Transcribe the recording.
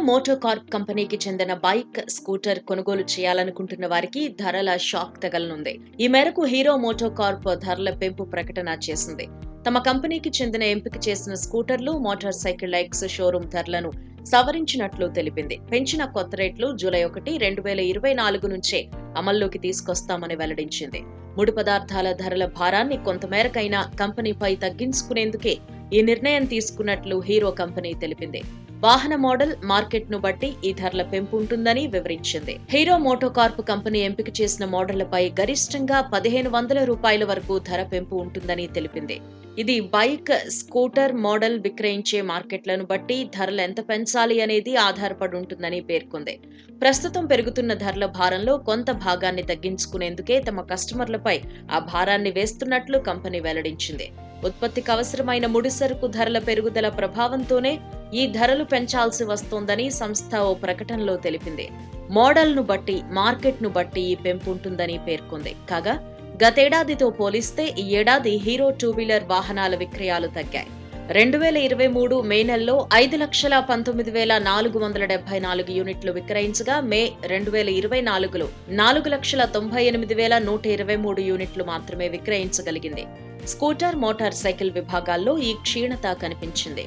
Motor Corp కంపెనీకి చెందిన bike, scooter కొనుగోలు చేయాలనుకుంటున్న వారికి ధరల షాక్ తగలనుంది. ఈ మేరకు హీరో మోటార్ కార్ప్ ధరల పెంపు ప్రకటన చేసింది. తమ కంపెనీకి చెందిన ఎంపిక చేసిన స్కూటర్లు, మోటార్ సైకిల్ ఎక్స్ షోరూం ధరలను సవరించినట్లు తెలిపింది. పెంచిన కొత్త రేట్లు జూలై 1, 2024 నుంచే అమల్లోకి తీసుకొస్తామని వెల్లడించింది. ముడి పదార్థాల ధరల భారాన్ని కొంతమేరకైనా కంపెనీపై తగ్గించుకునేందుకే ఈ నిర్ణయం తీసుకున్నట్లు హీరో కంపెనీ తెలిపింది. వాహన మోడల్, మార్కెట్ ను బట్టి ఈ ధరల పెంపు ఉంటుందని వివరించింది. హీరో మోటోకార్ప్ కంపెనీ ఎంపిక చేసిన మోడళ్లపై గరిష్టంగా రూ. 1,500 వరకు ధర పెంపు ఉంటుందని తెలిపింది. ఇది బైక్, స్కూటర్ మోడల్ విక్రయించే మార్కెట్లను బట్టి ధరలు ఎంత పెంచాలి అనేది ఆధారపడి ఉంటుందని పేర్కొంది. ప్రస్తుతం పెరుగుతున్న ధరల భారంలో కొంత భాగాన్ని తగ్గించుకునేందుకే తమ కస్టమర్లపై ఆ భారాన్ని వేస్తున్నట్లు కంపెనీ వెల్లడించింది. ఉత్పత్తికి అవసరమైన ముడిసరుకు ధరల పెరుగుదల ప్రభావంతోనే ఈ ధరలు పెంచాల్సి వస్తోందని సంస్థ ఓ ప్రకటనలో తెలిపింది. మోడల్ను బట్టి, మార్కెట్ను బట్టి ఈ పెంపు ఉంటుందని పేర్కొంది. కాగా గతేడాదితో పోలిస్తే ఈ ఏడాది హీరో 2-వీలర్ వాహనాల విక్రయాలు తగ్గాయి. 2023 మే నెలలో 5,19,474 యూనిట్లు విక్రయించగా మే 2024లో 4,98,123 యూనిట్లు మాత్రమే విక్రయించగలిగింది. స్కూటర్, మోటార్ సైకిల్ విభాగాల్లో ఈ క్షీణత కనిపించింది.